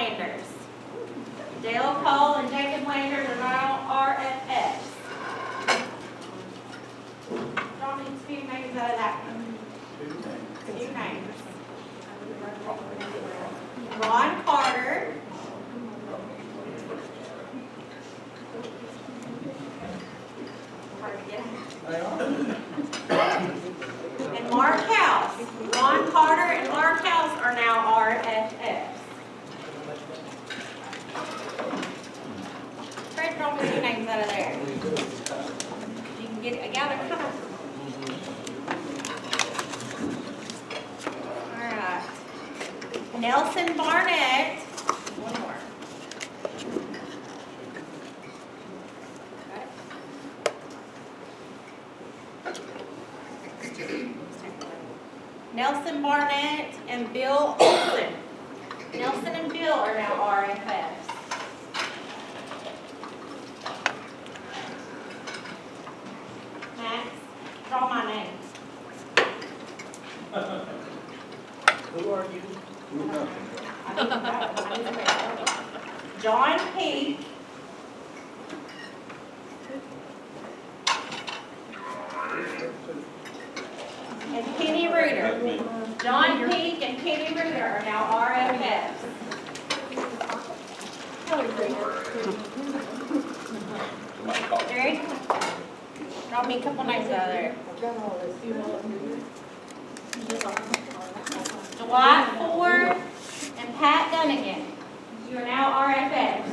Landers. Dale Cole and Jacob Landers are now RFS. Draw me 2 names out of that one. 2 names. Ron Carter. And Mark House. Ron Carter and Mark House are now RFS. Fred, draw me 2 names out of there. You can get it. I got it. Come on. All right. Nelson Barnett. One more. Nelson Barnett and Bill Olson. Nelson and Bill are now RFS. Max, draw my names. Who are you? I need to know. John Peak. And Kenny Reuter. John Peak and Kenny Reuter are now RFS. Jerry, draw me a couple names out of there. Dwight Ford and Pat Dunnigan. You are now RFS.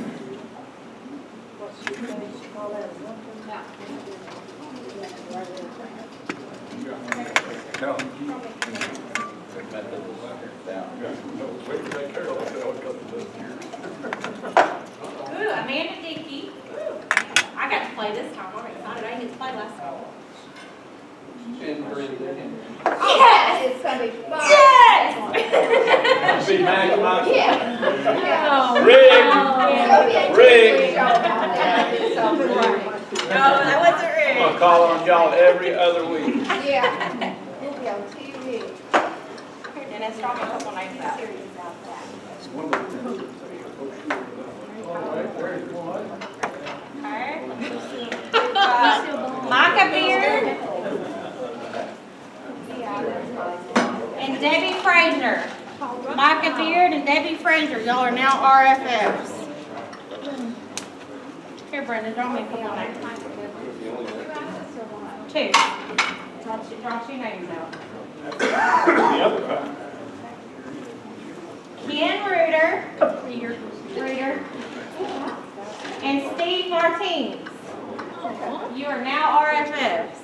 Ooh, Amanda Dickey. I got to play this time. I'm excited. I didn't get to play last time. Yes! It's going to be fun. Yes! Be Mac, Yeah. Rick. No, that wasn't I'm rude. gonna call on y'all every other week. Yeah. We'll be on TV. Here, Dennis, draw me a couple names out. Okay. Micah Beard and Debbie Frazier. Micah Beard and Debbie Frazier, y'all are now RFFs. Here, Brenda, draw me a couple names. 2. Draw 2 names out. Ken Reuter and Steve Martins. You are now RFFs.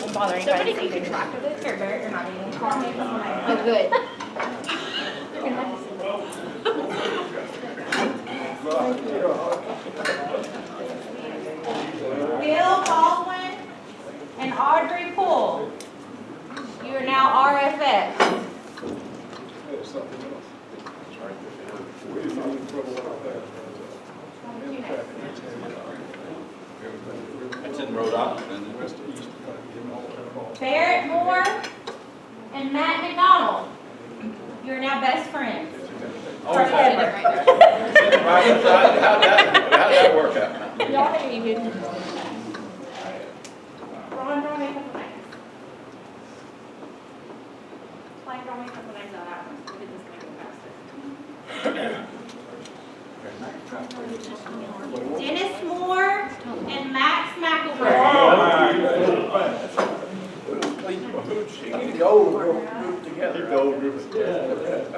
Don't bother anybody keeping track of it. Here, Barrett, you're not eating. Draw me a couple names. Oh, good. Bill Baldwin and Audrey Poole. You are now RFS. It's in Rhode Island. Barrett Moore and Matt McDonald. You are now best friends. How'd that work out? Y'all are even. Ron, draw me a couple names. Clay, draw me a couple names out of that one. We did this thing faster. Dennis Moore and Max McElroy. The old group together. The old group together.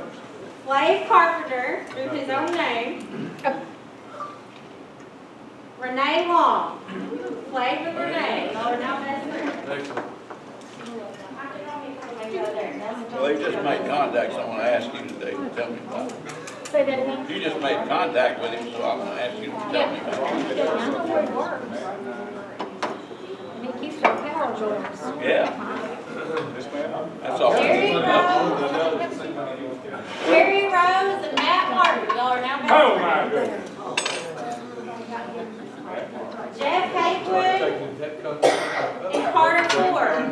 Flav Carpenter, through his own name. Renee Long. Flav with Renee. Y'all are now best friends. Well, they just made contact, so I want to ask you today to tell me about it. Say that again. You just made contact with him, so I want to ask you to tell me about it. Yeah, I know where it works. And it keeps our power jars. Yeah. That's all. Jerry Rose and Matt Martin. Y'all are now best friends. Jeff Haywood and Carter Ford.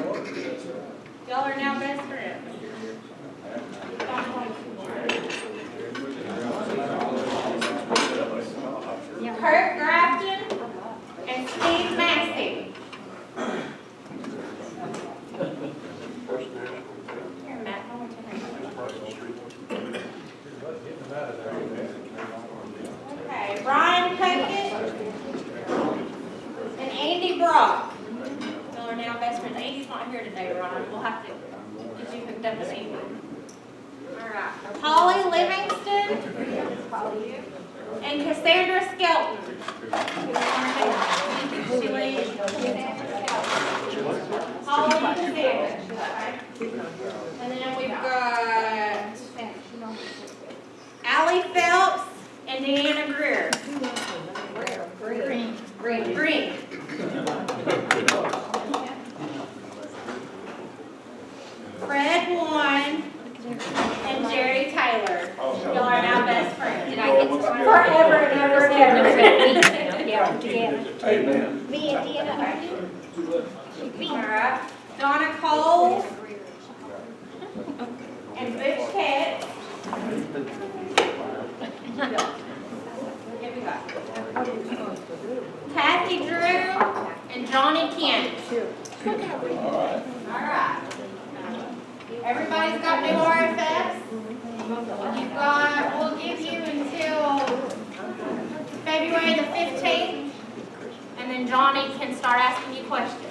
Y'all are now best friends. up to you. All right. Holly Livingston and Cassandra Skelton. She leaves. Holly and Cassandra. And then we've got Allie Phelps and Deanna Greer. Green. Fred Warren and Jerry Taylor. Y'all are now best friends. Did I get this one? Forever and ever and ever. Yeah, together. Amen. Me and Deanna. All right. Donna Cole and Butch Katz. Here we go. Kathy Drew and Johnny Kent. All right. All right. Everybody's got new RFS. You've got, we'll give you until February the 15th, and then Johnny can start asking you questions.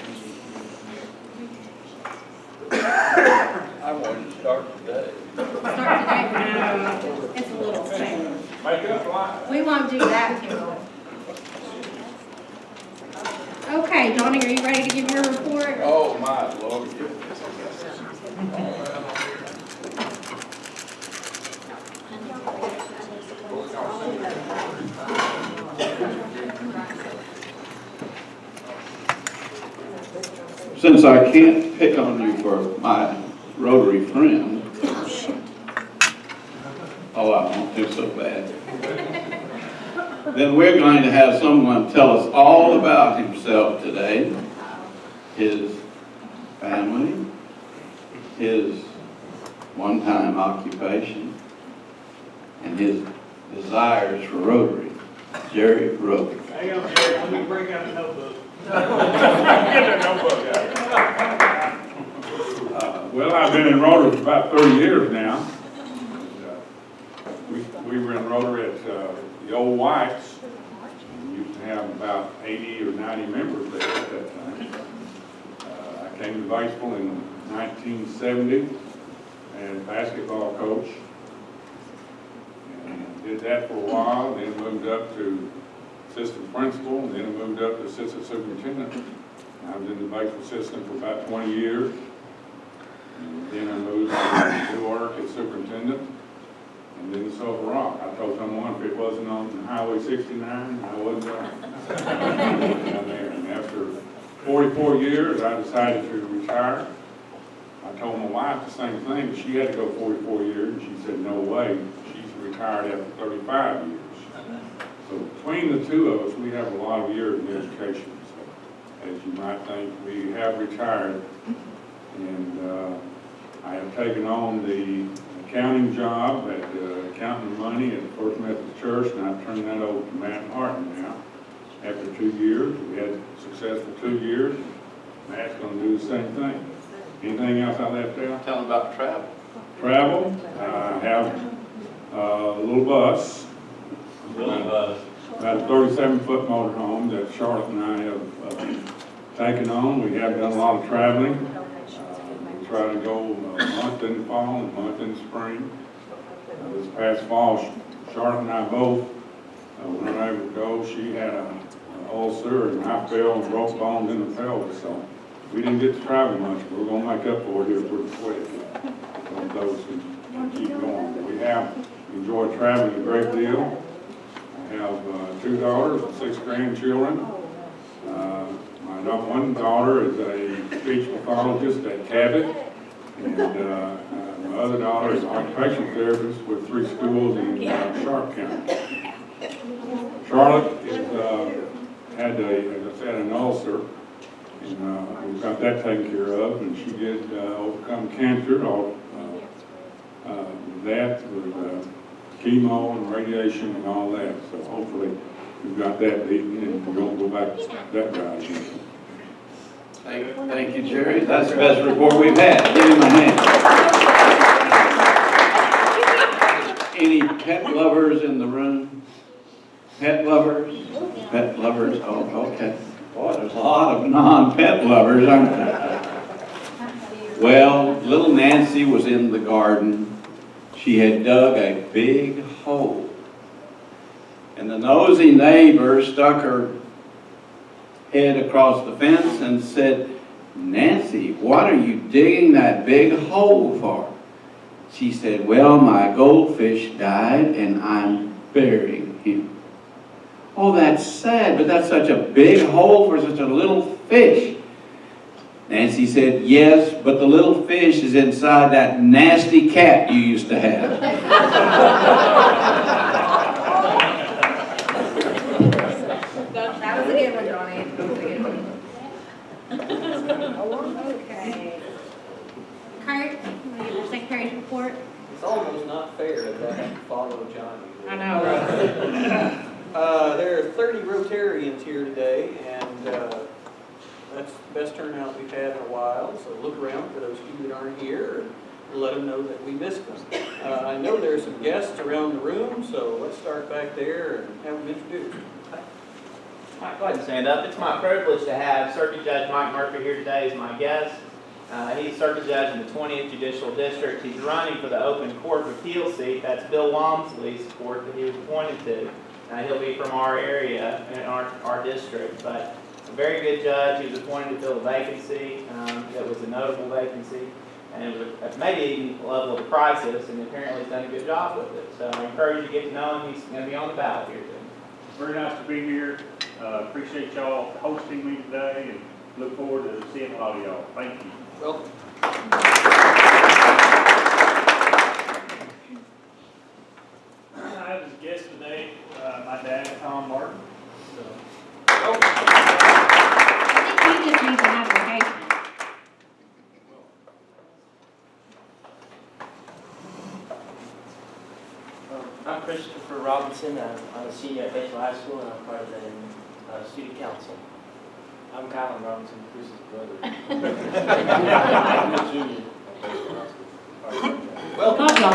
I wanted to start today. Start today, no, it's a little soon. Make up line. We won't do that too long. Okay, Johnny, are you ready to give your report? Oh, my Lord. Since I can't pick on you for my Rotary friend, oh, I won't do so bad, then we're going to have someone tell us all about himself today, his family, his one-time occupation, and his desires for Rotary. Jerry Rotary. Hang on, Jerry, let me bring out the notebook. Get the notebook out. Well, I've been in Rotary for about 30 years now. We were in Rotary at the old Whites. We used to have about 80 or 90 members there at that time. I came to Batesville in 1970 as basketball coach. And did that for a while, then moved up to assistant principal, and then I moved up to assistant superintendent. I was in the Batesville system for about 20 years. And then I moved to Newark as superintendent, and then to Silver Rock. I told someone if it wasn't on Highway 69, I wasn't down there. And after 44 years, I decided to retire. I told my wife the same thing. She had to go 44 years, and she said, no way. She's retired after 35 years. So between the two of us, we have a lot of years in education. So, as you might think, we have retired, and I have taken on the accounting job at accounting money at the First Methodist Church, and I've turned that over to Matt and Harton now. After 2 years, we had a successful 2 years. Matt's going to do the same thing. Anything else I left out? Tell them about travel. Travel, I have a little bus. About a 37-foot motorhome that Charlotte and I have taken on. We have done a lot of traveling. We try to go a month in the fall and a month in the spring. This past fall, Charlotte and I both were not able to go. She had an ulcer, and I fell and broke bones in the pelvis. So we didn't get to travel much, but we're going to make up for it here pretty quick. So those can keep going. We have enjoyed traveling a great deal. I have 2 daughters and 6 grandchildren. My one daughter is a speech pathologist at Cabot, and my other daughter is an occupational therapist with 3 schools in Sharp County. Charlotte had, as I said, an ulcer, and we've got that taken care of, and she did overcome cancer, with chemo and radiation and all that. So hopefully we've got that beaten and we're going to go back that route again. Thank you, Jerry. That's the best report we've had. Give him a hand. Any pet lovers in the room? Pet lovers? Pet lovers? Oh, okay. Boy, there's a lot of non-pet lovers, aren't there? Well, little Nancy was in the garden. She had dug a big hole. And the nosy neighbor stuck her head across the fence and said, "Nancy, what are you digging that big hole for?" She said, "Well, my goldfish died and I'm burying him." "Oh, that's sad, but that's such a big hole for such a little fish." Nancy said, "Yes, but the little fish is inside that nasty cat you used to have." That was a good one, Johnny. That was a good one. Okay. Kurt, you want to give your secretary's report? It's almost not fair that I have to follow Johnny. I know, right? There are 30 Rotarians here today, and that's the best turnout we've had in a while. So look around for those few that aren't here and let them know that we missed them. I know there are some guests around the room, so let's start back there and have them introduced. Mike, go ahead and stand up. It's my privilege to have Circuit Judge Mike Murphy here today as my guest. He's Circuit Judge in the 20th Judicial District. He's running for the open Court of Appeal seat. That's Bill Walmsley's court that he was appointed to. He'll be from our area, in our district, but a very good judge. He was appointed to fill a vacancy that was a notable vacancy, and it was maybe even a level of crisis, and apparently he's done a good job with it. So I encourage you to get to know him. He's going to be on the ballot here today. Very nice to be here. Appreciate y'all hosting me today and look forward to seeing a lot of y'all. Thank you. Well, I have as a guest today, my dad, Tom Martin. I think you just need to have vacation. I'm Christopher Robinson. I'm a senior at Batesville High School, and I'm part of the student council. I'm Colin Robinson, Chris's brother. I'm a junior at Batesville High School. well, God, y'all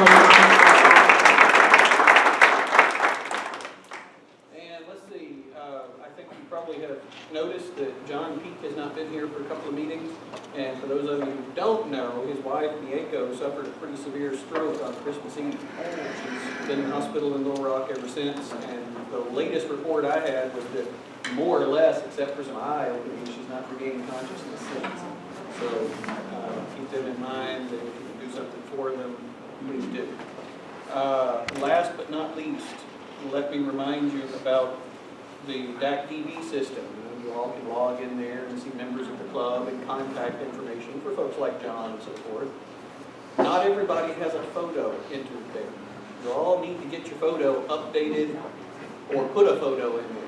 and let's see, I think you probably have noticed that John Peak has not been here for a couple of meetings. And for those of you who don't know, his wife, Mieko, suffered a pretty severe stroke on Christmas Eve. She's been in the hospital in Little Rock ever since, and the latest report I had was that more or less, except for some eye opening, she's not regaining consciousness since. So keep them in mind, and if you can do something for them, please do. Last but not least, let me remind you about the DAC DB system. You all can log in there and see members of the club and contact information for folks like John and so forth. Not everybody has a photo entered there. You all need to get your photo updated or put a photo in there.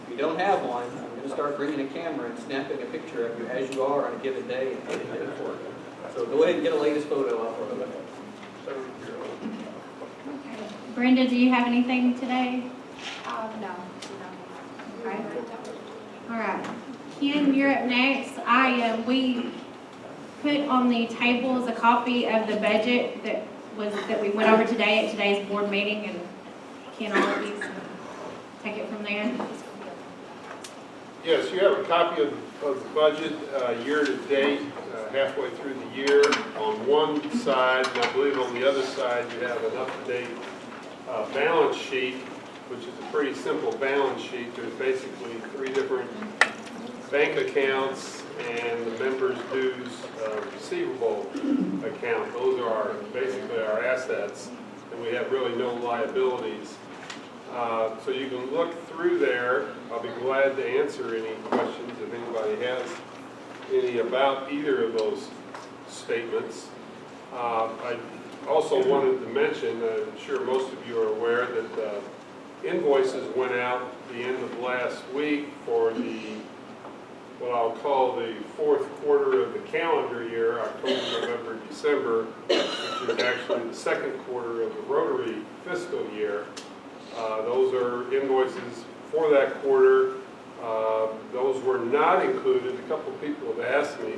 If you don't have one, I'm going to start bringing a camera and snapping a picture of you as you are on a given day and getting it for you. So go ahead and get a latest photo uploaded. Brenda, do you have anything today? No. Okay. All right. Ken, you're up next. We put on the tables a copy of the budget that we went over today at today's board meeting, and Ken, all of you take it from there. Yes, you have a copy of the budget year to date, halfway through the year. On one side, and I believe on the other side, you have an up-to-date balance sheet, which is a pretty simple balance sheet. There's basically 3 different bank accounts and the members' dues receivable account. Those are basically our assets, and we have really no liabilities. So you can look through there. I'll be glad to answer any questions if anybody has any about either of those statements. I also wanted to mention, I'm sure most of you are aware that invoices went out at the end of last week for what I'll call the 4th quarter of the calendar year, October, November, December, which is actually the 2nd quarter of the Rotary fiscal year. Those are invoices for that quarter. Those were not included. A couple of people have asked me.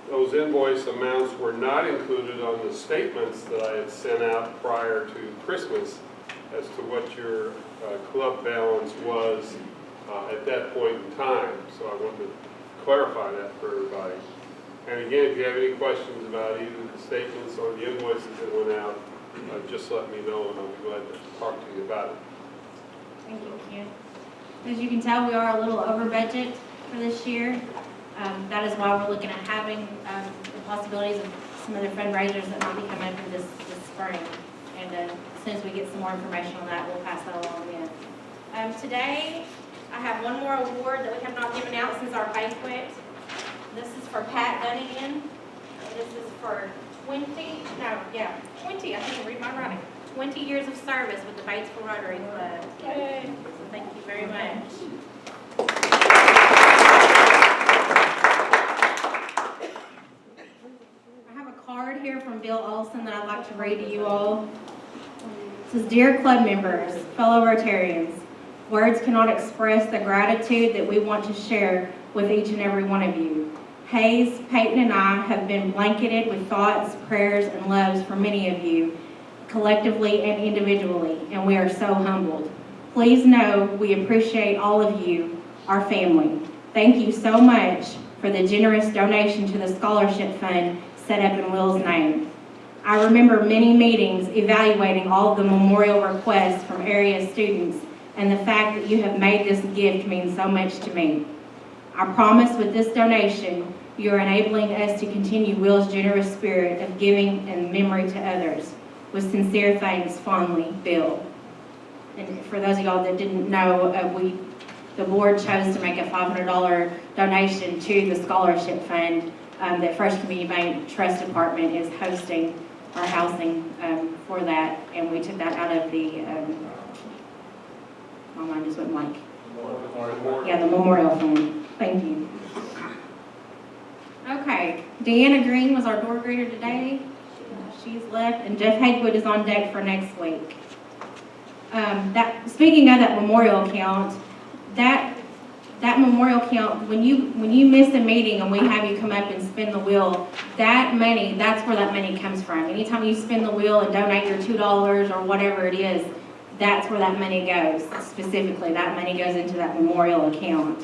Those invoice amounts were not included on the statements that I had sent out prior to Christmas as to what your club balance was at that point in time. So I wanted to clarify that for everybody. And again, if you have any questions about either the statements or the invoices that went out, just let me know and I'll be glad to talk to you about it. Thank you, Ken. As you can tell, we are a little over budget for this year. That is why we're looking at having the possibilities of some other fundraisers that might be coming up this spring. And as soon as we get some more information on that, we'll pass that along then. Today, I have one more award that we have not given out since our banquet. This is for Pat Dunnigan. This is for 20, I can't read my writing. 20 years of service with the Batesville Rotary Club. Yay. So thank you very much. I have a card here from Bill Olson that I'd like to read to you all. It says, "Dear club members, fellow Rotarians, words cannot express the gratitude that we want to share with each and every one of you. Hayes, Peyton, and I have been blanketed with thoughts, prayers, and loves for many of you, collectively and individually, and we are so humbled. Please know we appreciate all of you, our family. Thank you so much for the generous donation to the scholarship fund set up in Will's name. I remember many meetings evaluating all of the memorial requests from area students, and the fact that you have made this gift means so much to me. I promise with this donation, you are enabling us to continue Will's generous spirit of giving and memory to others. With sincere thanks, fondly, Bill." And for those of y'all that didn't know, the board chose to make a $500 donation to the scholarship fund that First Community Bank Trust Department is hosting our housing for that, and we took that out of the, my mind just went blank. Yeah, the Memorial Fund. Thank you. Okay, Deanna Green was our door greeter today. She's left, and Jeff Hagewood is on deck for next week. Speaking of that memorial account, that memorial account, when you miss a meeting and we have you come up and spin the wheel, that money, that's where that money comes from. Anytime you spin the wheel and donate your $2 or whatever it is, that's where that money goes. Specifically, that money goes into that memorial account.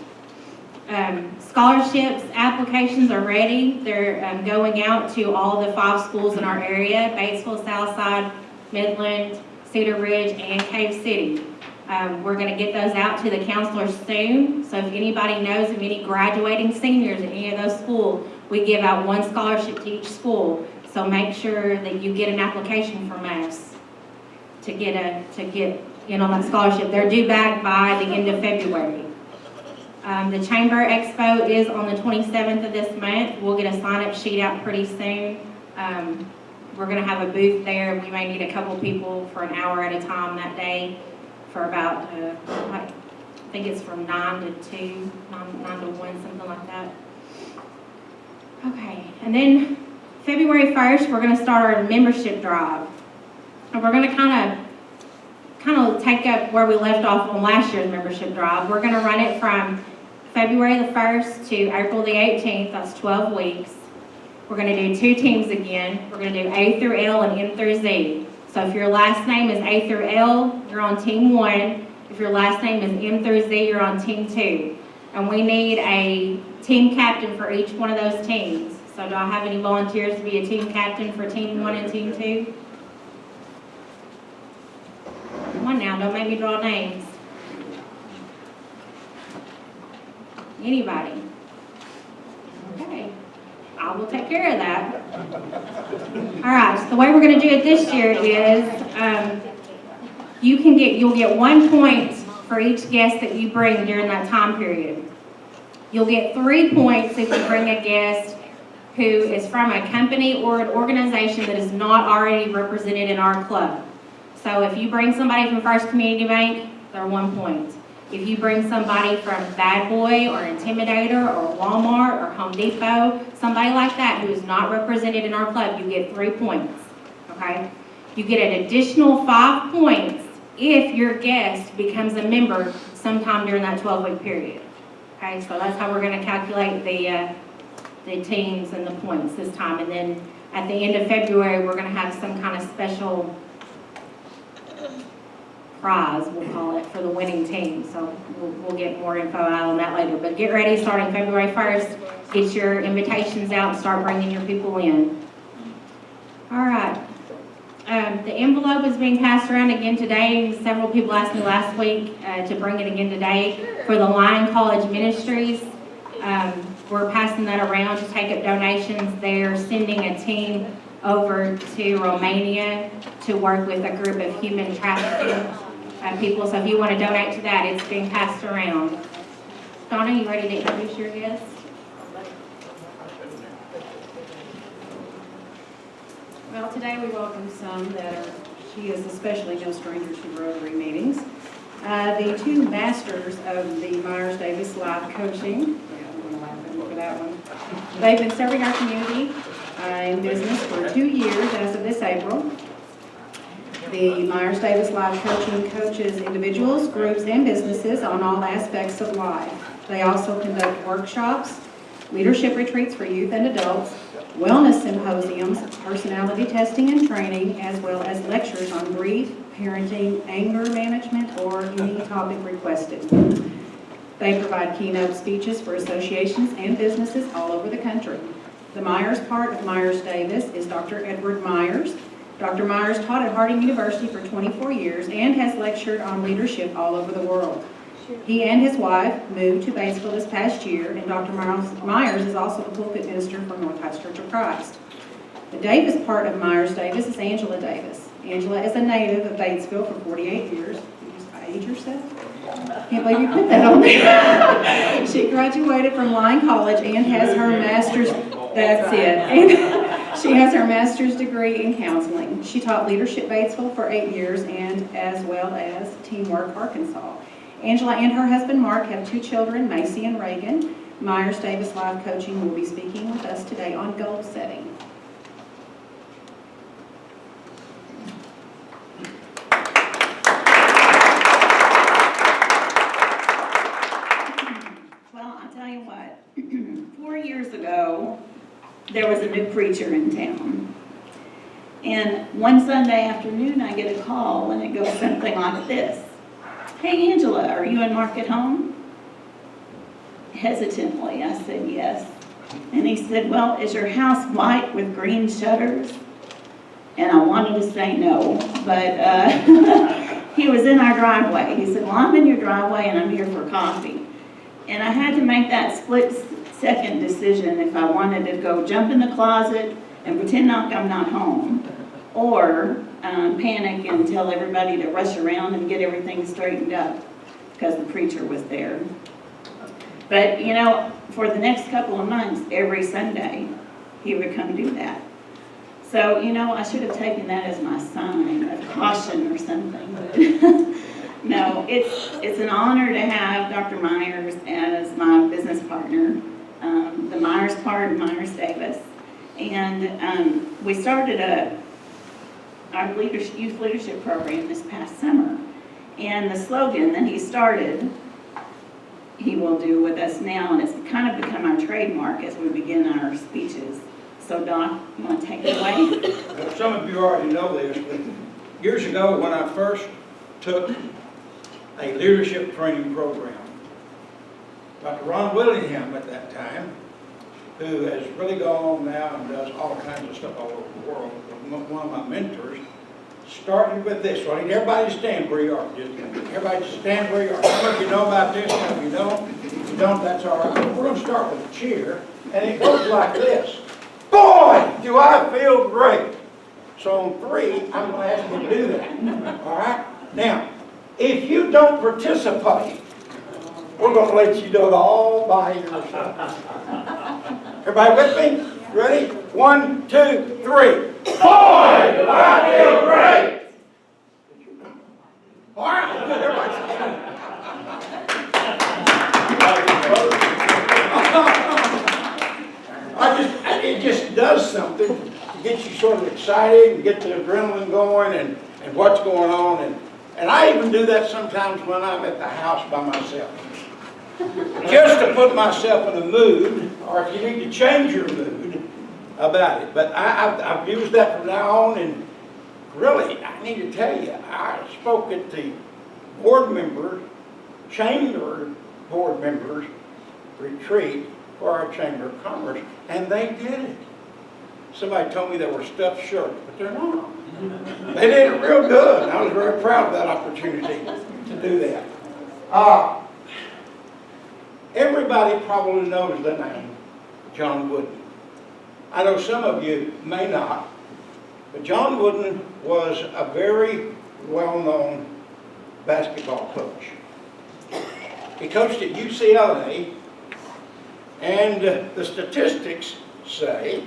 Scholarships applications are ready. They're going out to all the 5 schools in our area: Batesville, Southside, Midland, Cedar Ridge, and Cave City. We're going to get those out to the counselors soon. So if anybody knows of any graduating seniors at any of those schools, we give out 1 scholarship to each school. So make sure that you get an application from us to get in on that scholarship. They're due back by the end of February. The Chamber Expo is on the 27th of this month. We'll get a sign-up sheet out pretty soon. We're going to have a booth there. We may need a couple people for an hour at a time that day for about, I think it's from 9 to 2, 9 to 1, something like that. Okay, and then February 1st, we're going to start our membership drive. And we're going to kind of take up where we left off on last year's membership drive. We're going to run it from February the 1st to April the 18th. That's 12 weeks. We're going to do 2 teams again. We're going to do A through L and M through Z. So if your last name is A through L, you're on team 1. If your last name is M through Z, you're on team 2. And we need a team captain for each one of those teams. So do I have any volunteers to be a team captain for team 1 and team 2? Come on now, don't make me draw names. Anybody? Okay, I will take care of that. All right, so the way we're going to do it this year is you'll get 1 point for each guest that you bring during that time period. You'll get 3 points if you bring a guest who is from a company or an organization that is not already represented in our club. So if you bring somebody from First Community Bank, they're 1 point. If you bring somebody from Bad Boy or Intimidator or Walmart or Home Depot, somebody like that who is not represented in our club, you get 3 points, okay? You get an additional 5 points if your guest becomes a member sometime during that 12-week period, okay? So that's how we're going to calculate the teams and the points this time. And then at the end of February, we're going to have some kind of special prize, we'll call it, for the winning team. So we'll get more info out on that later. But get ready, starting February 1st, get your invitations out and start bringing your people in. All right. The envelope is being passed around again today. Several people asked me last week to bring it again today for the Lion College Ministries. We're passing that around to take up donations. They're sending a team over to Romania to work with a group of human trafficking people. So if you want to donate to that, it's being passed around. Donna, you ready to introduce your guest? Well, today we welcome some that are, she is especially no stranger to Rotary meetings. The two masters of the Myers-Davis Life Coaching, for that one. They've been serving our community in business for 2 years as of this April. The Myers-Davis Life Coaching coaches individuals, groups, and businesses on all aspects of life. They also conduct workshops, leadership retreats for youth and adults, wellness symposiums, personality testing and training, as well as lectures on grief, parenting, anger management, or any topic requested. They provide keynote speeches for associations and businesses all over the country. The Myers part of Myers-Davis is Dr. Edward Myers. Dr. Myers taught at Harding University for 24 years and has lectured on leadership all over the world. He and his wife moved to Batesville this past year, and Dr. Myers is also the pulpit minister for Northwest Church of Christ. The Davis part of Myers-Davis is Angela Davis. Angela is a native of Batesville for 48 years. You just age yourself? Can't believe you put that on there. She graduated from Lyon College and has her master's, that's it. And she has her master's degree in counseling. She taught Leadership Batesville for 8 years and as well as Teamwork Arkansas. Angela and her husband Mark have 2 children, Macy and Reagan. Myers-Davis Life Coaching will be speaking with us today on goal setting. Well, I'll tell you what, 4 years ago, there was a new preacher in town. And one Sunday afternoon, I get a call and it goes something like this. Hey, Angela, are you and Mark at home? Hesitantly, I said yes. And he said, well, is your house white with green shutters? And I wanted to say no, but he was in our driveway. He said, well, I'm in your driveway and I'm here for coffee. And I had to make that split-second decision if I wanted to go jump in the closet and pretend like I'm not home, or panic and tell everybody to rush around and get everything straightened up because the preacher was there. But, you know, for the next couple of months, every Sunday, he would come do that. So, you know, I should have taken that as my sign of caution or something. No, it's an honor to have Dr. Myers as my business partner, the Myers part of Myers-Davis. And we started our youth leadership program this past summer. And the slogan that he started, he will do with us now, and it's kind of become our trademark as we begin our speeches. So Doc, you want to take it away? Well, some of you already know this, but years ago when I first took a leadership training program, Dr. Ron Willingham at that time, who has really gone on now and does all kinds of stuff all over the world, one of my mentors, started with this. So I need everybody to stand where you are. Just everybody just stand where you are. Some of you know about this, some of you don't. If you don't, that's all right. We're going to start with a cheer, and it goes like this. Boy, do I feel great. So on 3, I'm going to ask you to do that. All right? Now, if you don't participate, we're going to let you do it all by yourself. Everybody with me? Ready? 1, 2, 3. Boy, do I feel great! All right, good. Everybody. It just does something to get you sort of excited and get the adrenaline going and what's going on. And I even do that sometimes when I'm at the house by myself. Just to put myself in a mood, or if you need to change your mood about it. But I've used that from now on, and really, I need to tell you, I spoke at the chamber board members retreat for our Chamber of Commerce, and they did it. Somebody told me they were stuffed shirts, but they're not. They did it real good. I was very proud of that opportunity to do that. Everybody probably knows the name John Wooden. I know some of you may not, but John Wooden was a very well-known basketball coach. He coached at UCLA, and the statistics say,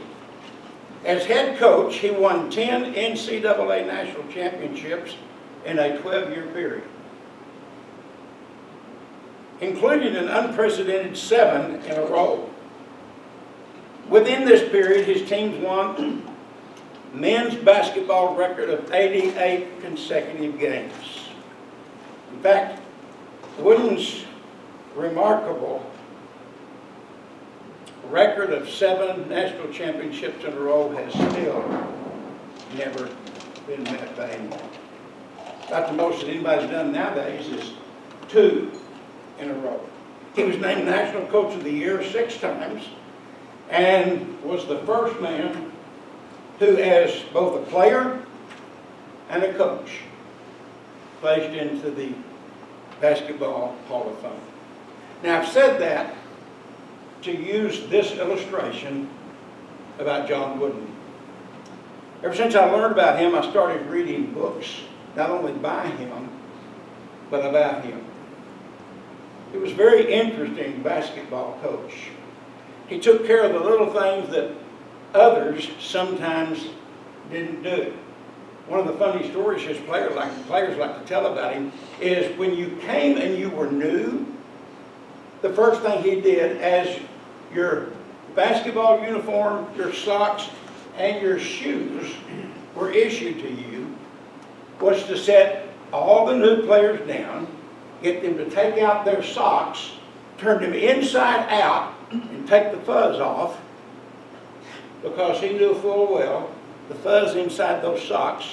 as head coach, he won 10 NCAA national championships in a 12-year period, including an unprecedented 7 in a row. Within this period, his teams won men's basketball record of 88 consecutive games. In fact, Wooden's remarkable record of 7 national championships in a row has still never been met by anyone. About the most that anybody's done nowadays is 2 in a row. He was named National Coach of the Year 6 times and was the first man who, as both a player and a coach, placed into the Basketball Hall of Fame. Now, I've said that to use this illustration about John Wooden. Ever since I learned about him, I started reading books, not only by him, but about him. He was a very interesting basketball coach. He took care of the little things that others sometimes didn't do. One of the funny stories his players like to tell about him is when you came and you were new, the first thing he did, as your basketball uniform, your socks, and your shoes were issued to you, was to set all the new players down, get them to take out their socks, turn them inside out, and take the fuzz off, because he knew full well the fuzz inside those socks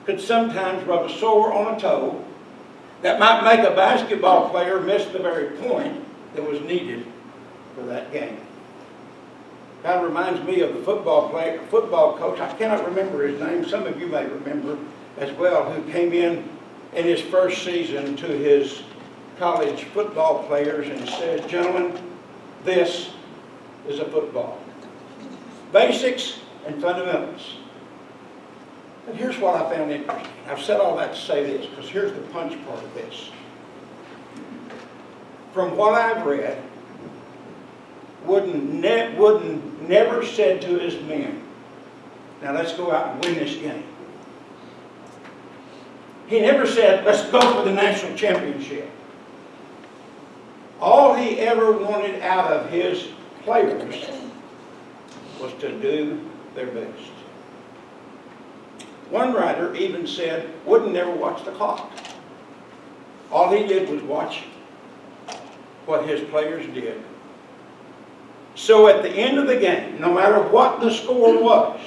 could sometimes rub a sore on a toe that might make a basketball player miss the very point that was needed for that game. Kind of reminds me of the football coach. I cannot remember his name. Some of you may remember as well, who came in his first season to his college football players and said, "Gentlemen, this is a football. Basics and fundamentals." But here's what I found interesting. I've said all that to say this, because here's the punch part of this. From what I've read, Wooden never said to his men, "Now let's go out and win this game." He never said, "Let's go for the national championship." All he ever wanted out of his players was to do their best. One writer even said Wooden never watched the clock. All he did was watch what his players did. So at the end of the game, no matter what the score was,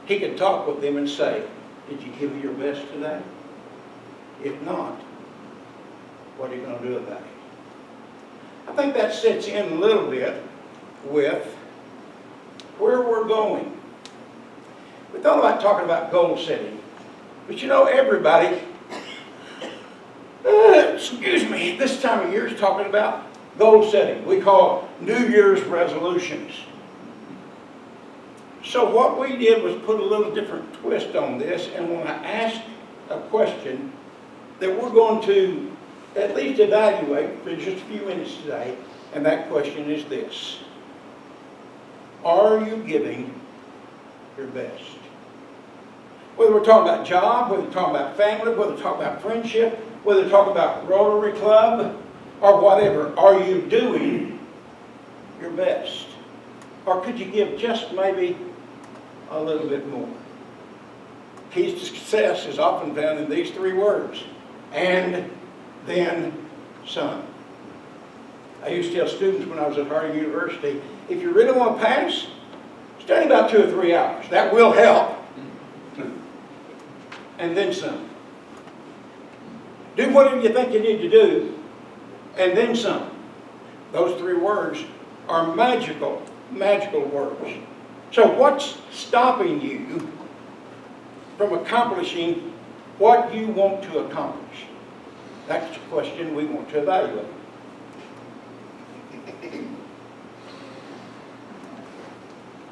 he could talk with them and say, "Did you give your best today? If not, what are you going to do about it?" I think that sits in a little bit with where we're going. We thought about talking about goal setting, but you know, everybody, excuse me, this time of year is talking about goal setting. We call New Year's resolutions. So what we did was put a little different twist on this, and when I asked a question that we're going to at least evaluate for just a few minutes today, and that question is this: are you giving your best? Whether we're talking about job, whether we're talking about family, whether we're talking about friendship, whether we're talking about Rotary Club, or whatever, are you doing your best? Or could you give just maybe a little bit more? Keys to success is often found in these 3 words: and then some. I used to tell students when I was at Harding University, if you really want to pass, study about 2 or 3 hours. That will help. And then some. Do whatever you think you need to do, and then some. Those 3 words are magical, magical words. So what's stopping you from accomplishing what you want to accomplish? That's the question we want to evaluate.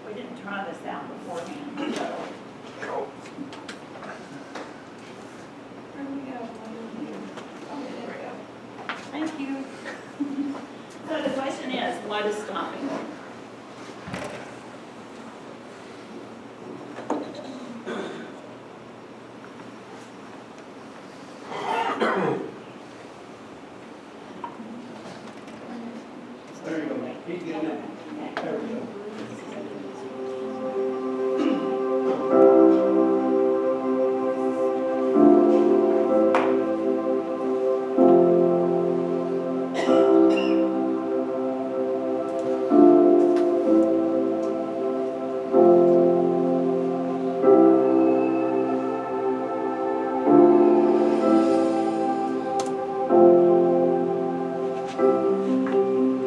We didn't try this out beforehand, so. There we go. Oh, there we go. Thank you. So the question is, what is stopping you? There you go. Keep getting it. There we go.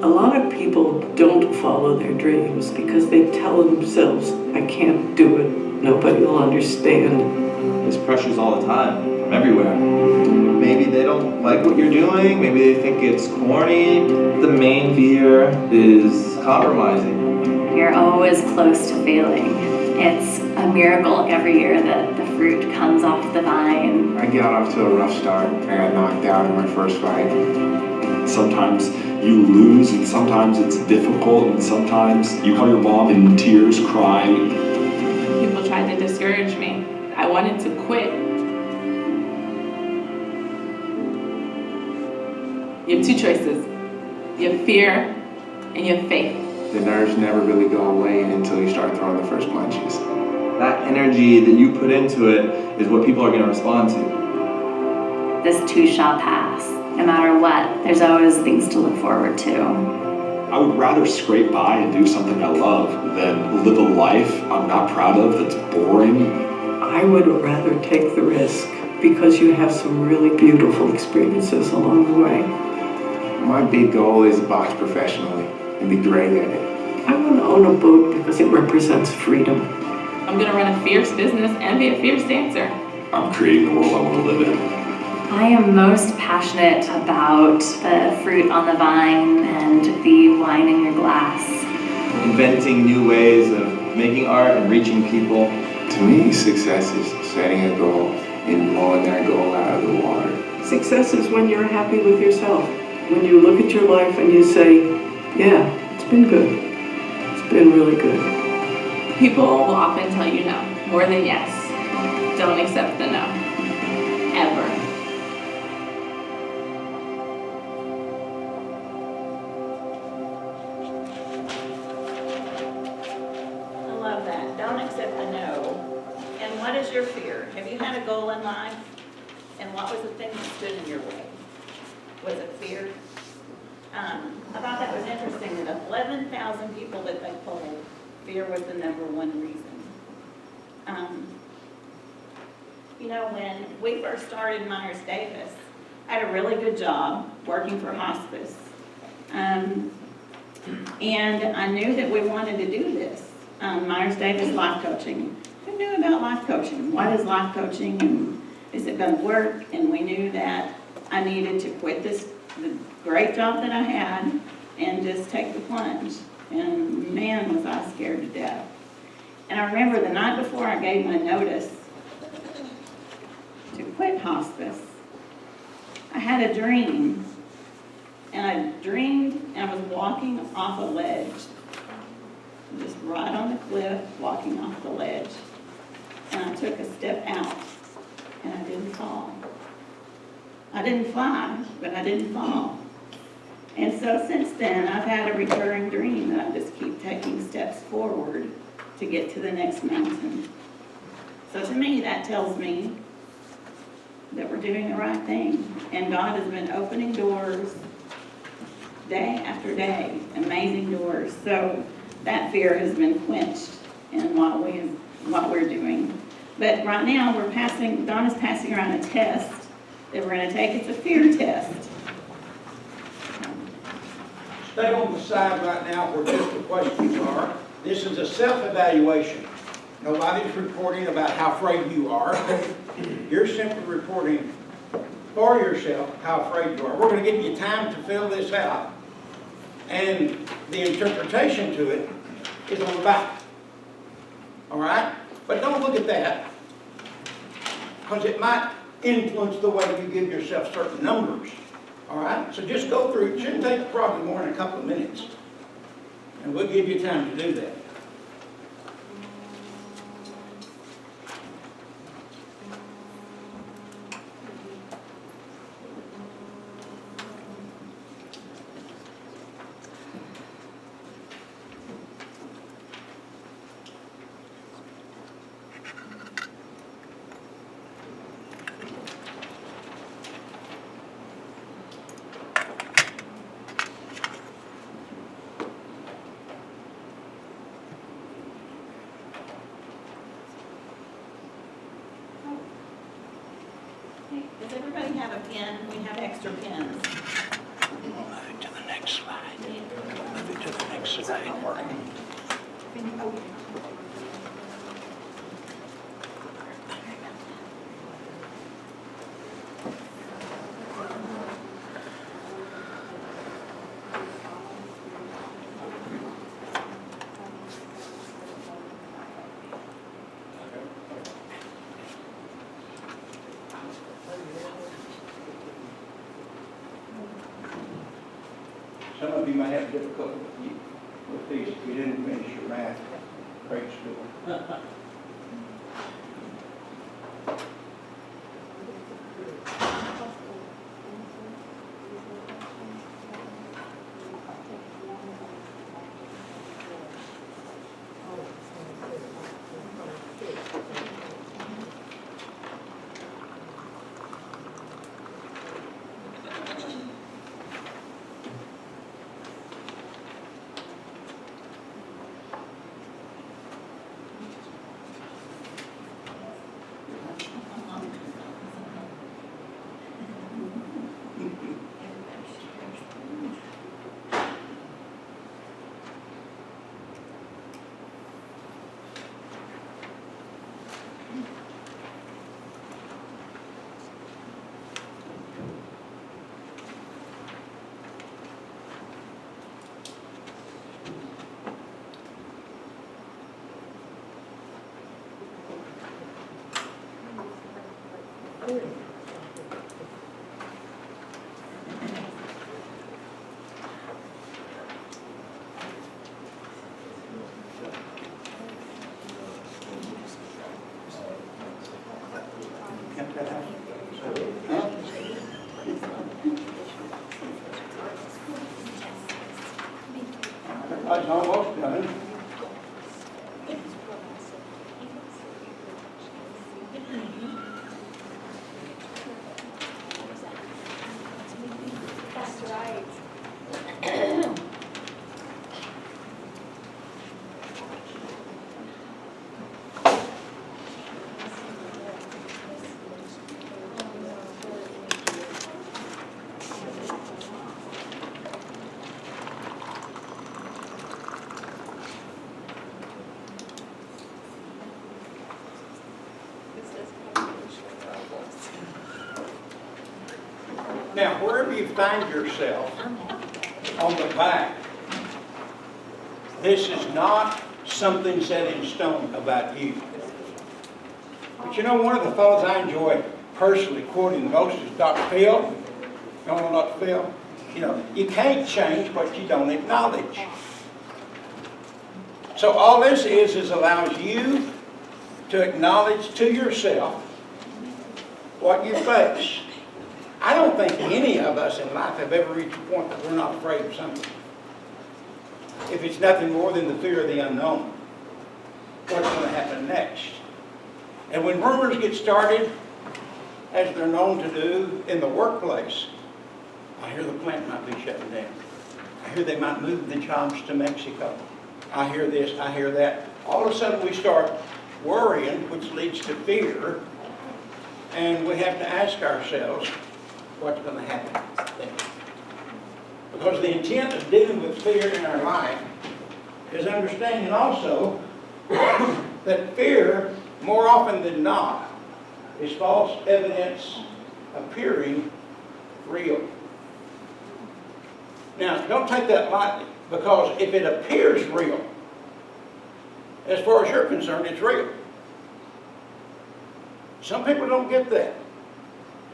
A lot of people don't follow their dreams because they tell themselves, I can't do it, nobody will understand. There's pressures all the time, from everywhere. Maybe they don't like what you're doing, maybe they think it's corny. The main fear is compromising. You're always close to failing. It's a miracle every year that the fruit comes off the vine. I got off to a rough start. I got knocked out in my first fight. Sometimes you lose, and sometimes it's difficult, and sometimes you call your mom in tears, crying. People tried to discourage me. I wanted to quit. You have 2 choices. You have fear and you have faith. The nerves never really go away until you start throwing the first punches. That energy that you put into it is what people are going to respond to. This too shall pass. No matter what, there's always things to look forward to. I would rather scrape by and do something I love than live a life I'm not proud of that's boring. I would rather take the risk because you have some really beautiful experiences along the way. My big goal is to box professionally and be great at it. I want to own a boat because it represents freedom. I'm gonna run a fierce business and be a fierce dancer. I'm creating the world I want to live in. I am most passionate about the fruit on the vine and the wine in your glass. Inventing new ways of making art and reaching people. To me, success is setting a goal and blowing that goal out of the water. Success is when you're happy with yourself. When you look at your life and you say, yeah, it's been good. It's been really good. People will often tell you no, more than yes. Don't accept the no. Ever. I love that. Don't accept the no. And what is your fear? Have you had a goal in life? And what was the thing that stood in your way? Was it fear? I thought that was interesting that 11,000 people that they polled, fear was the #1 reason. You know, when we first started Myers Davis, I had a really good job working for hospice. And I knew that we wanted to do this, Myers Davis life coaching. Who knew about life coaching? What is life coaching and is it going to work? And we knew that I needed to quit the great job that I had and just take the plunge. And man, was I scared to death. And I remember the night before I gave my notice to quit hospice, I had a dream. And I dreamed and I was walking off a ledge, just right on the cliff, walking off the ledge. And I took a step out and I didn't fall. I didn't fly, but I didn't fall. And so since then, I've had a recurring dream that I just keep taking steps forward to get to the next mountain. So to me, that tells me that we're doing the right thing. And God has been opening doors day after day, amazing doors. So that fear has been quenched in what we're doing. But right now, Donna's passing around a test that we're gonna take. It's a fear test. Stay on the side right now where just the questions are. This is a self-evaluation. Nobody's reporting about how afraid you are. You're simply reporting for yourself how afraid you are. We're going to give you time to fill this out. And the interpretation to it is on the back. All right? But don't look at that, because it might influence the way you give yourself certain numbers. All right? So just go through. It shouldn't take probably more than a couple of minutes. And we'll give you time to do that. Does everybody have a pen? We have extra pens. Move it to the next slide. Move it to the next slide. Some of you might have difficulty with these if you didn't finish your math grade school. Everybody's almost done. That's right. Now, wherever you find yourself on the back, this is not something set in stone about you. But you know, one of the fellows I enjoy personally quoting the most is Dr. Phil. You know Dr. Phil? You know, you can't change what you don't acknowledge. So all this is allows you to acknowledge to yourself what you face. I don't think any of us in life have ever reached a point that we're not afraid of something. If it's nothing more than the fear of the unknown. What's going to happen next? And when rumors get started, as they're known to do in the workplace, I hear the plant might be shutting down. I hear they might move the jobs to Mexico. I hear this, I hear that. All of a sudden we start worrying, which leads to fear. And we have to ask ourselves what's going to happen then. Because the intent of dealing with fear in our life is understanding also that fear, more often than not, is false evidence appearing real. Now, don't take that lightly, because if it appears real, as far as you're concerned, it's real. Some people don't get that.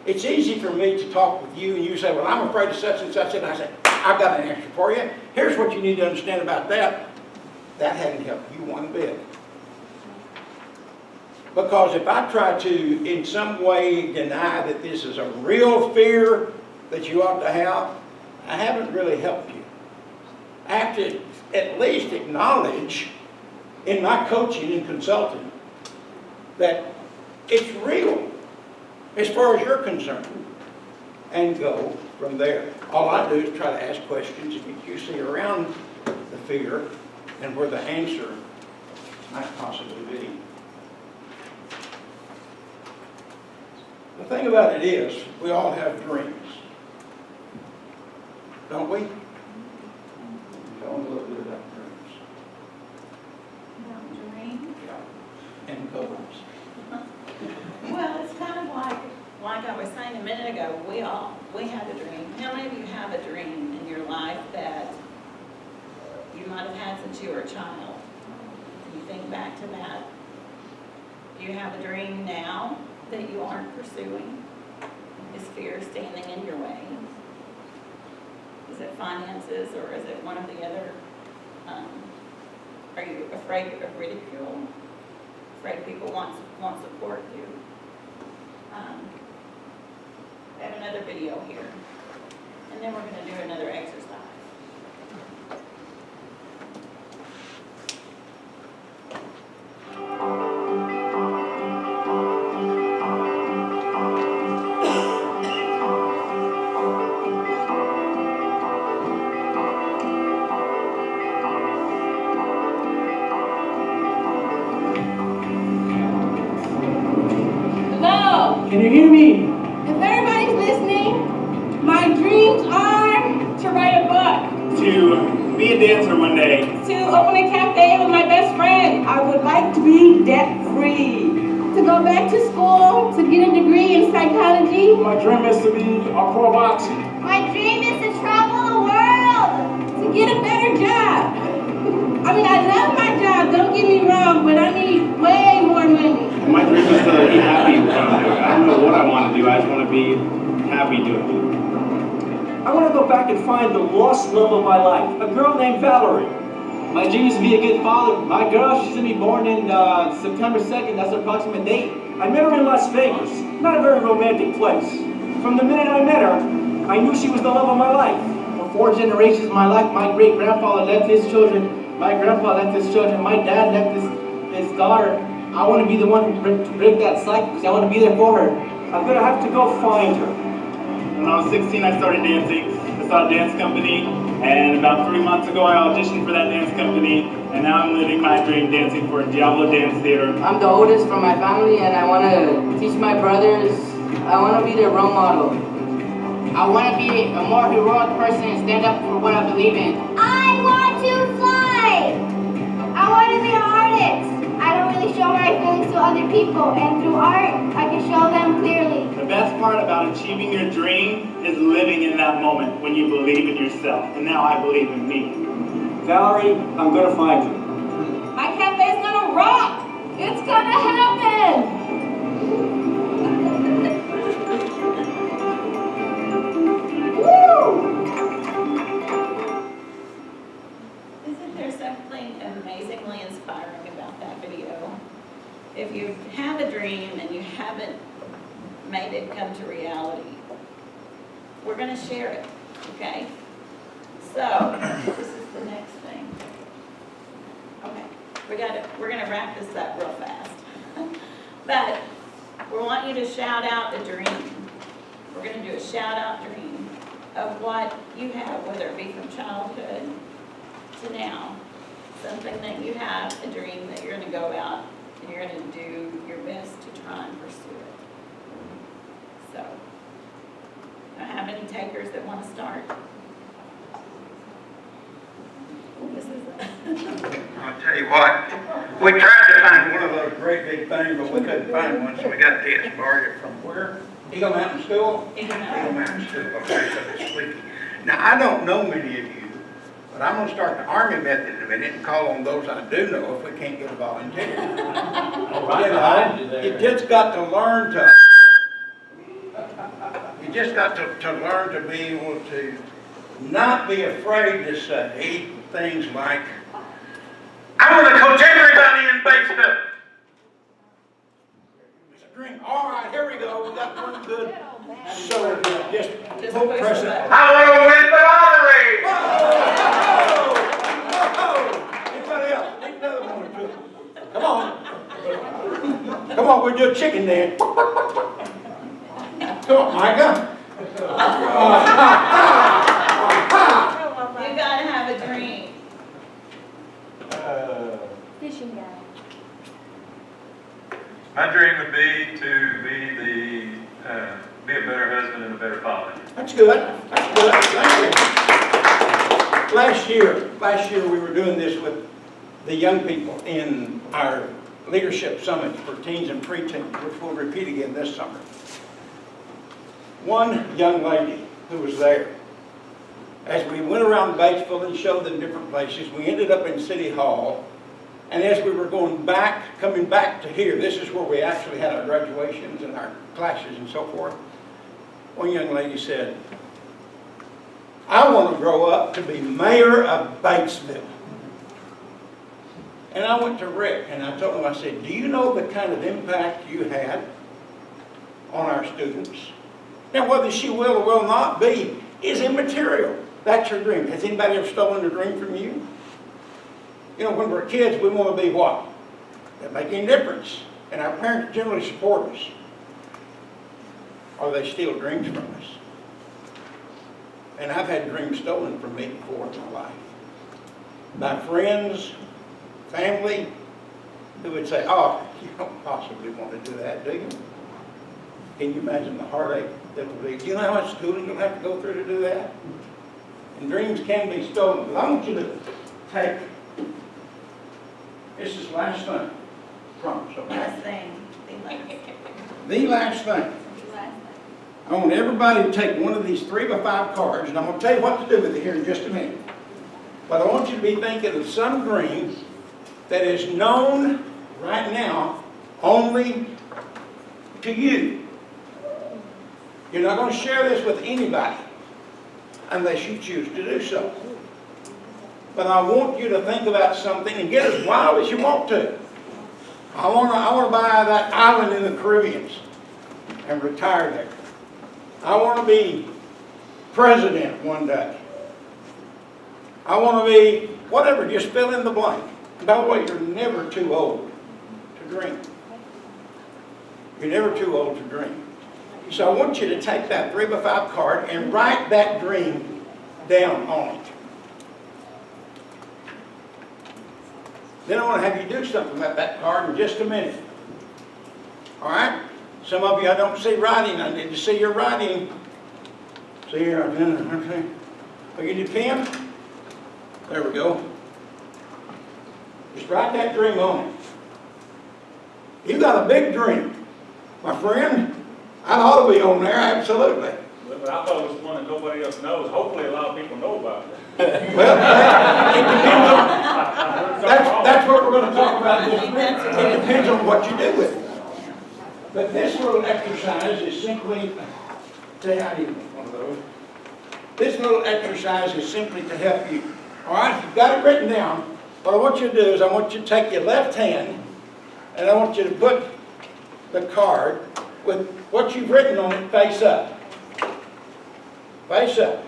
It's easy for me to talk with you and you say, well, I'm afraid of such and such, and I say, I've got an answer for you. Here's what you need to understand about that. That hadn't helped you one bit. Because if I try to, in some way, deny that this is a real fear that you ought to have, I haven't really helped you. I have to at least acknowledge in my coaching and consulting that it's real as far as you're concerned, and go from there. All I do is try to ask questions and get you see around the fear and where the answer might possibly be. The thing about it is, we all have dreams, don't we? Tell them a little bit about dreams. About dreams? Yeah. And goals. Well, it's kind of like I was saying a minute ago, we have a dream. How many of you have a dream in your life that you might have had since you were a child? Can you think back to that? Do you have a dream now that you aren't pursuing? Is fear standing in your way? Is it finances, or is it one of the other? Are you afraid of ridicule? Afraid people won't support you? I have another video here, and then we're going to do another exercise. Hello? Can you hear me? If everybody's listening, my dreams are to write a book. To be a dancer one day. To open a cafe with my best friend. I would like to be debt-free. To go back to school, to get a degree in psychology. My dream is to be a pro boxer. My dream is to travel the world. To get a better job. I mean, I love my job, don't get me wrong, but I need way more money. My dream is to be happy with what I'm doing. I don't know what I want to do, I just want to be happy doing it. I want to go back and find the lost love of my life, a girl named Valerie. My dream is to be a good father. My girl, she's going to be born in September 2nd, that's the approximate date. I met her in Las Vegas, not a very romantic place. From the minute I met her, I knew she was the love of my life. For 4 generations of my life, my great-grandfather left his children. My grandpa left his children. My dad left his daughter. I want to be the one to break that cycle because I want to be there for her. I'm going to have to go find her. When I was 16, I started dancing. I started a dance company, and about 3 months ago, I auditioned for that dance company, and now I'm living my dream dancing for Diablo Dance Theater. I'm the oldest from my family, and I want to teach my brothers. I want to be their role model. I want to be a more heroic person and stand up for what I believe in. I want to fly! I want to be an artist. I don't really show my feelings to other people, and through art, I can show them clearly. The best part about achieving your dream is living in that moment when you believe in yourself, and now I believe in me. Valerie, I'm going to find you. My cafe's gonna rock! It's gonna happen! Isn't there something amazingly inspiring about that video? If you have a dream and you haven't made it come to reality, we're going to share it, okay? So, this is the next thing. Okay, we're going to wrap this up real fast. But we want you to shout out a dream. We're going to do a shout out dream of what you have, whether it be from childhood to now. Something that you have, a dream that you're going to go out and you're going to do your best to try and pursue it. takers that want to start? I'll tell you what, we tried to find one of those great big things, but we couldn't find one, so we got this, borrowed it from where? Eagle Mountain School? Eagle Mountain School, okay, so it's squeaky. Now, I don't know many of you, but I'm gonna start the Army method in a minute and call on those I do know if we can't get a volunteer. You just got to learn to, learn to be able to not be afraid to say things like, I want to coach everybody in Batesville. It's a dream. All right, here we go. We got one good. So just full press it. I want to win the lottery. Whoa! Anybody else? Need another one or two. Come on. Come on, we'll do a chicken dance. Come on, Micah. You gotta have a dream. Fishing guy. My dream would be to be a better husband and a better father. That's good. That's good. Thank you. Last year we were doing this with the young people in our leadership summit for teens and preteens, which we'll repeat again this summer. One young lady who was there, as we went around Batesville and showed them different places, we ended up in City Hall. And as we were coming back to here, this is where we actually had our graduations and our classes and so forth. One young lady said, I want to grow up to be mayor of Batesville. And I went to Rick and I told him, I said, do you know the kind of impact you had on our students? Now, whether she will or will not be is immaterial. That's her dream. Has anybody ever stolen a dream from you? You know, when we're kids, we want to be what? That make any difference. And our parents generally support us. Or they steal dreams from us. And I've had dreams stolen from me before in my life. By friends, family, who would say, oh, you don't possibly want to do that, do you? Can you imagine the heartache that would be? Do you know how much schooling you'll have to go through to do that? And dreams can be stolen. But I want you to take, this is the last thing, promise, okay? Last thing. The last thing. I want everybody to take one of these 3x5 cards, and I'm going to tell you what to do with it here in just a minute. But I want you to be thinking of some dream that is known right now only to you. You're not going to share this with anybody unless you choose to do so. But I want you to think about something and get as wild as you want to. I want to buy that island in the Caribbean and retire there. I want to be president one day. I want to be whatever, just fill in the blank. By the way, you're never too old to dream. You're never too old to dream. So I want you to take that 3x5 card and write that dream down on it. Then I want to have you do something about that card in just a minute. All right? Some of you I don't see writing. I need to see your writing. See here. Okay. Oh, you need a pen? There we go. Just write that dream on it. You got a big dream, my friend. I ought to be on there, absolutely. But I thought it was one that nobody else knows. Hopefully a lot of people know about it. Well, it depends on, that's what we're going to talk about. It depends on what you do with it. But this little exercise is simply to, I need one of those. This little exercise is simply to help you. All right, if you've got it written down, what I want you to do is I want you to take your left hand and I want you to put the card with what you've written on it face up. Face up.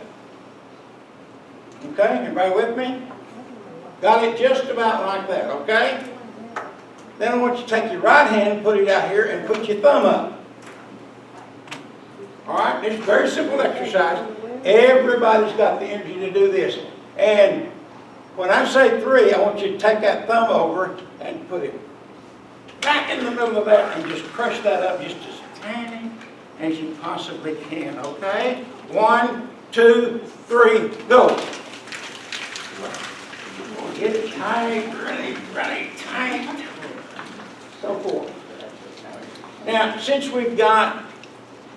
Okay, everybody with me? Got it just about like that, okay? Then I want you to take your right hand, put it out here, and put your thumb up. All right, it's a very simple exercise. Everybody's got the energy to do this. And when I say 3, I want you to take that thumb over and put it back in the middle of that and just crush that up just as tiny, as you possibly can, okay? 1, 2, 3, go. Get it tight, really tight. So forth. Now, since we've got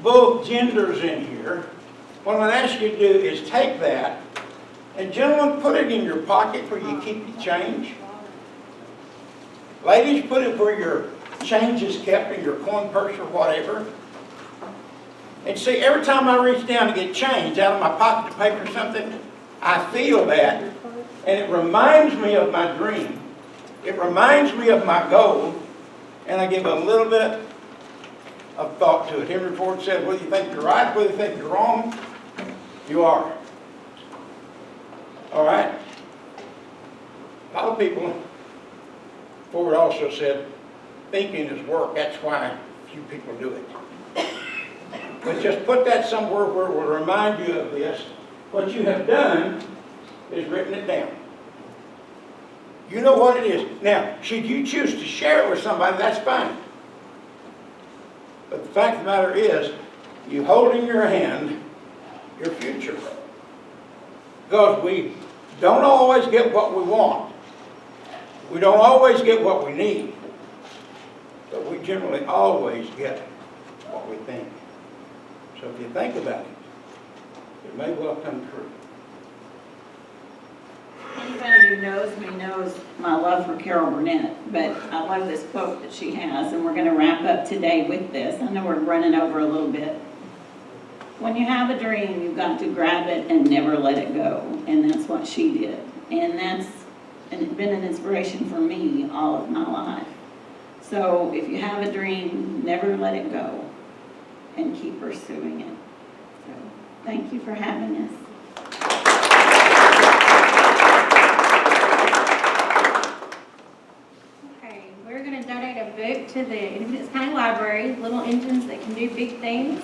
both genders in here, what I'm going to ask you to do is take that, and gentlemen, put it in your pocket where you keep your change. Ladies, put it where your change is kept in your coin purse or whatever. And see, every time I reach down to get change out of my pocket to pay for something, I feel that, and it reminds me of my dream. It reminds me of my goal, and I give a little bit of thought to it. Henry Ford said, whether you think you're right, whether you think you're wrong, you are. All right? A lot of people, Ford also said, thinking is work. That's why few people do it. But just put that somewhere where it will remind you of this. What you have done is written it down. You know what it is. Now, should you choose to share it with somebody, that's fine. But the fact of the matter is, you hold in your hand your future. Because we don't always get what we want. We don't always get what we need. But we generally always get what we think. So if you think about it, it may well come true. Anybody who knows me knows my love for Carol Burnett, but I love this quote that she has, and we're going to wrap up today with this. I know we're running over a little bit. When you have a dream, you've got to grab it and never let it go, and that's what she did. And that's been an inspiration for me all of my life. So if you have a dream, never let it go, and keep pursuing it. So thank you for having us. We're going to donate a book to the Independence County Library, Little Engines That Can Do Big Things.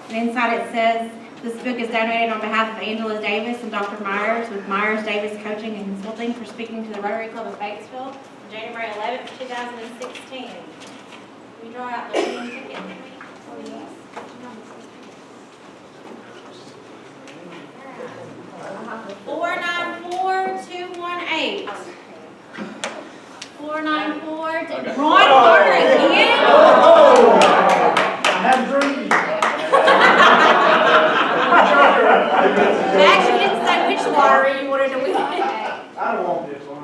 And inside it says, this book is donated on behalf of Angela Davis and Dr. Myers with Myers Davis Coaching and Consulting for speaking to the Rotary Club of Batesville on January 11th, 2016. We draw out the winning ticket. Oh, yes. 494218. 494, Ron Carter again. I have dreams. Actually, you didn't say which lottery you wanted to win. I don't want this one.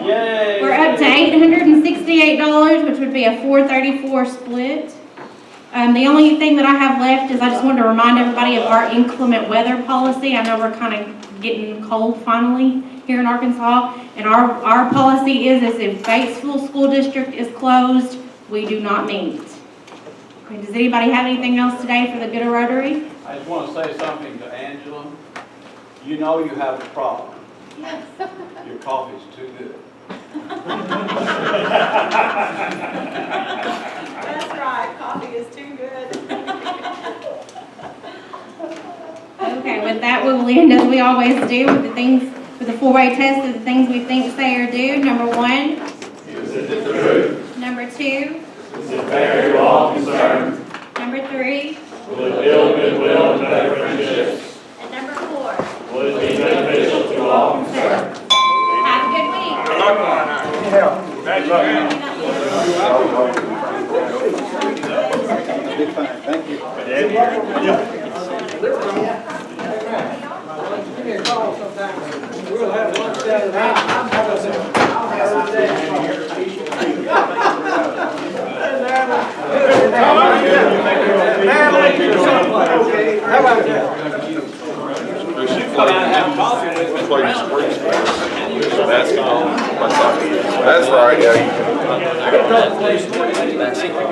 Yay! We're up to $868, which would be a 434 split. The only thing that I have left is I just wanted to remind everybody of our inclement weather policy. I know we're kind of getting cold finally here in Arkansas, and our policy is if Batesville School District is closed, we do not meet. Okay, does anybody have anything else today for the good of Rotary? I just want to say something to Angela. You know you have a problem. Your coffee's too good. That's right, coffee is too good. Okay, with that, we will end as we always do with the things, with the four-way test of the things we think, say, or do. Number 1. Is it the truth? Number 2. Is it fair to all concerned? Number 3. Will it build goodwill and better friendships? And number 4. Will it be beneficial to all concerned? Have a good week. Good luck. Thank you. Give me a call sometime. We'll have lunch Saturday night. How about that? That's right, yeah.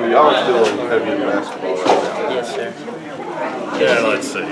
Y'all are still heavy in basketball right now. Yes, sir. Yeah, let's see.